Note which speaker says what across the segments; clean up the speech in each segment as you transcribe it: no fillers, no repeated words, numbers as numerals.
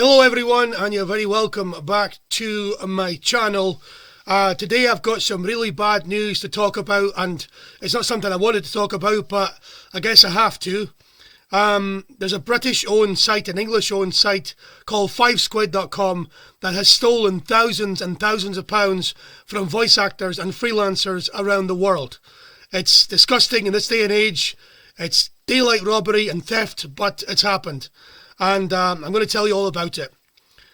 Speaker 1: Hello everyone, and you're very welcome back to my channel. Today I've got some really bad news to talk about, and it's not something I wanted to talk about, but I guess I have to. There's a British-owned site, an English-owned site called fivesquid.com that has stolen thousands and thousands of pounds from voice actors and freelancers around the world. It's disgusting in this day and age. It's daylight robbery and theft, but it's happened. And I'm going to tell you all about it.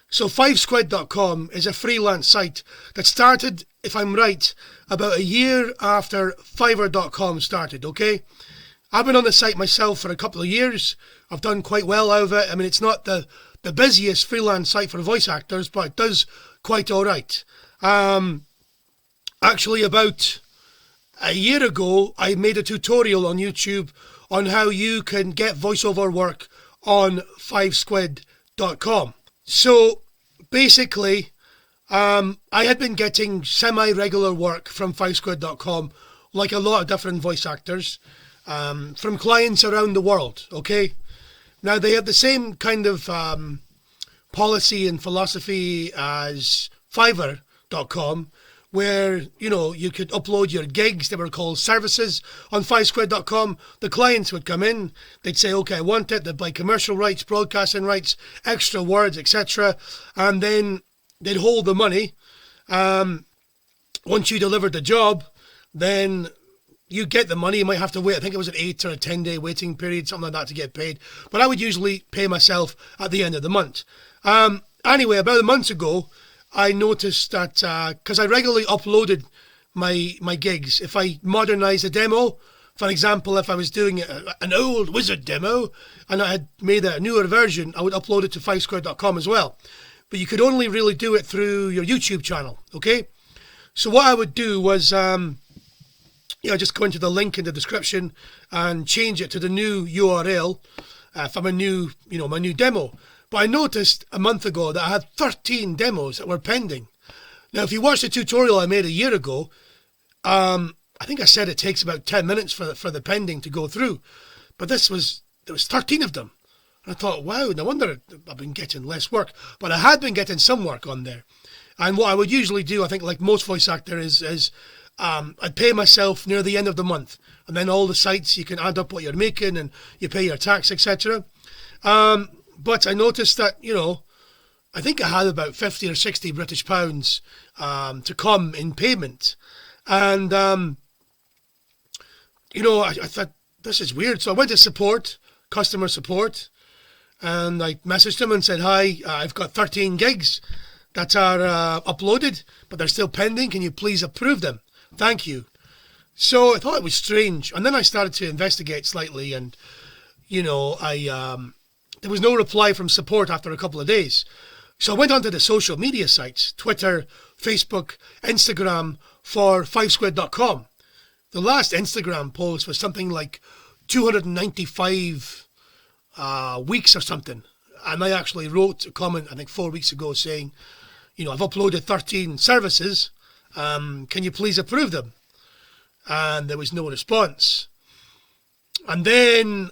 Speaker 1: So fivesquid.com is a freelance site that started, if I'm right, about a year after fiverr.com started, okay? I've been on the site myself for a couple of years. I've done quite well out of it. I mean, it's not the busiest freelance site for voice actors, but it does quite all right. Actually, about a year ago, I made a tutorial on YouTube on how you can get voiceover work on fivesquid.com. So basically, I had been getting semi-regular work from fivesquid.com, like a lot of different voice actors, from clients around the world, okay? Now, they have the same kind of policy and philosophy as Fiverr.com, where, you know, you could upload your gigs. They were called services on fivesquid.com. The clients would come in, they'd say, okay, I want it. They'd buy commercial rights, broadcasting rights, extra words, etc. And then they'd hold the money. Once you delivered the job, then you get the money. You might have to wait. I think it was an 8 or a 10-day waiting period, something like that, to get paid. But I would usually pay myself at the end of the month. Anyway, about a month ago, I noticed that, because I regularly uploaded my gigs, if I modernise a demo, for example, if I was doing an old wizard demo and I had made a newer version, I would upload it to fivesquid.com as well. But you could only really do it through your YouTube channel, okay? So what I would do was, just go into the link in the description and change it to the new URL for my new demo. But I noticed a month ago that I had 13 demos that were pending. Now, if you watch the tutorial I made a year ago, I think I said it takes about 10 minutes for the pending to go through. But there was 13 of them. And I thought, wow, no wonder I've been getting less work. But I had been getting some work on there. And what I would usually do, I think like most voice actors, is I'd pay myself near the end of the month. And then all the sites, you can add up what you're making and you pay your tax, etc. But I noticed that, I think I had about 50 or 60 British pounds to come in payment. And, I thought, this is weird. So I went to customer support, and I messaged them and said, hi, I've got 13 gigs that are uploaded, but they're still pending. Can you please approve them? Thank you. So I thought it was strange. And then I started to investigate slightly, and, there was no reply from support after a couple of days. So I went onto the social media sites, Twitter, Facebook, Instagram, for fivesquid.com. The last Instagram post was something like 295 weeks or something. And I actually wrote a comment, I think 4 weeks ago, saying, I've uploaded 13 services. Can you please approve them? And there was no response. And then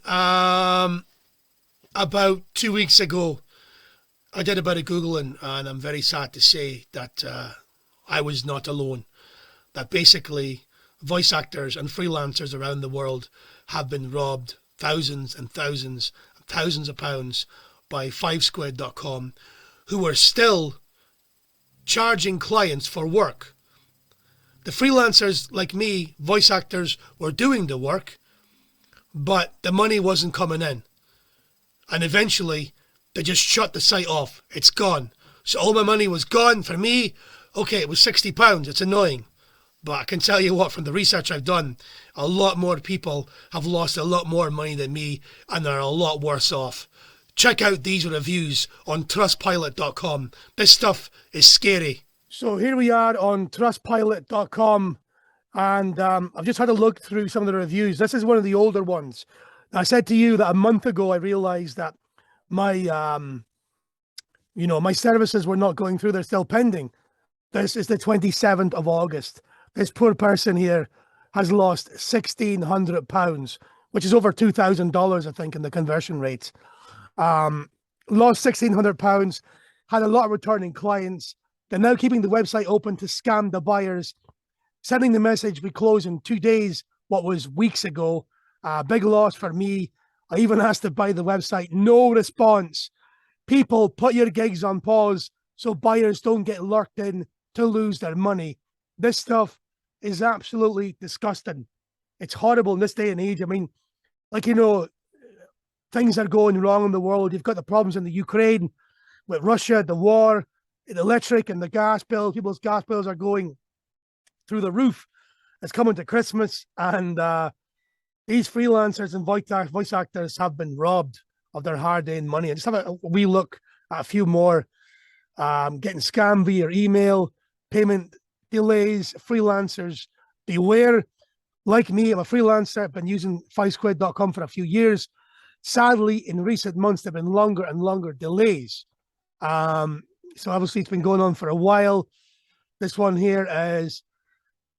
Speaker 1: about 2 weeks ago, I did a bit of Googling, and I'm very sad to say that I was not alone. That basically voice actors and freelancers around the world have been robbed thousands and thousands and thousands of pounds by fivesquid.com, who are still charging clients for work. The freelancers like me, voice actors, were doing the work, but the money wasn't coming in. And eventually, they just shut the site off. It's gone. So all my money was gone. For me, okay, it was £60. It's annoying. But I can tell you what, from the research I've done, a lot more people have lost a lot more money than me, and are a lot worse off. Check out these reviews on trustpilot.com. This stuff is scary. So here we are on trustpilot.com, and I've just had a look through some of the reviews. This is one of the older ones. I said to you that a month ago I realized that my services were not going through. They're still pending. This is the 27th of August. This poor person here has lost £1,600, which is over $2,000, I think, in the conversion rate. lost £1,600, had a lot of returning clients. They're now keeping the website open to scam the buyers, sending the message we close in 2 days, what was weeks ago. Big loss for me. I even asked to buy the website. No response. People, put your gigs on pause so buyers don't get lurked in to lose their money. This stuff is absolutely disgusting. It's horrible in this day and age. I mean, like, things are going wrong in the world. You've got the problems in the Ukraine with Russia, the war, the electric and the gas bill. People's gas bills are going through the roof. It's coming to Christmas, and these freelancers and voice actors have been robbed of their hard-earned money. I just have a wee look at a few more. Getting scammed via email, payment delays, freelancers, beware. Like me, I'm a freelancer. I've been using fivesquid.com for a few years. Sadly, in recent months, there have been longer and longer delays. So obviously it's been going on for a while. This one here is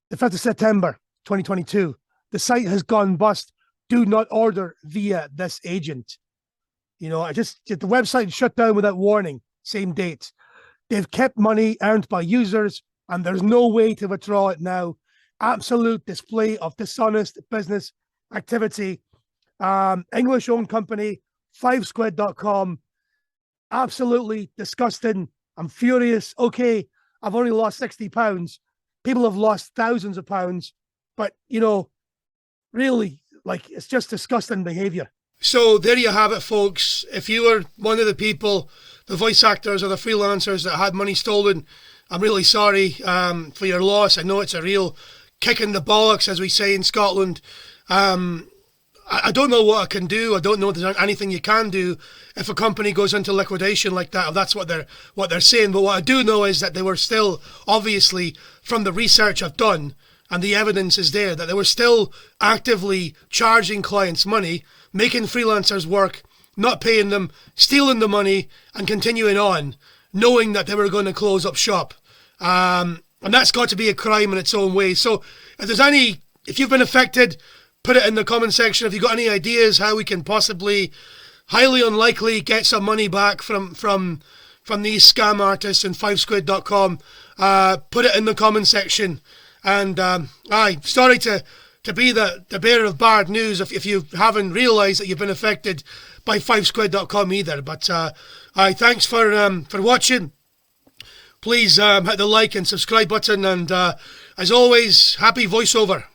Speaker 1: the 5th of September, 2022. The site has gone bust. Do not order via this agent. The website shut down without warning, same date. They've kept money earned by users, and there's no way to withdraw it now. Absolute display of dishonest business activity. English-owned company, fivesquid.com. Absolutely disgusting. I'm furious. Okay, I've only lost £60. People have lost thousands of pounds, but, really, it's just disgusting behavior. So there you have it, folks. If you were one of the people, the voice actors or the freelancers that had money stolen, I'm really sorry for your loss. I know it's a real kick in the bollocks, as we say in Scotland. I don't know what I can do. I don't know if there's anything you can do if a company goes into liquidation like that, if that's what they're saying. But what I do know is that they were still, obviously, from the research I've done, and the evidence is there, that they were still actively charging clients money, making freelancers work, not paying them, stealing the money, and continuing on, knowing that they were going to close up shop. And that's got to be a crime in its own way. So if you've been affected, put it in the comment section. If you've got any ideas how we can possibly, highly unlikely, get some money back from these scam artists and fivesquid.com, put it in the comment section. And sorry to be the bearer of bad news if you haven't realised that you've been affected by fivesquid.com either. But thanks for watching. Please hit the like and subscribe button, and as always, happy voiceover.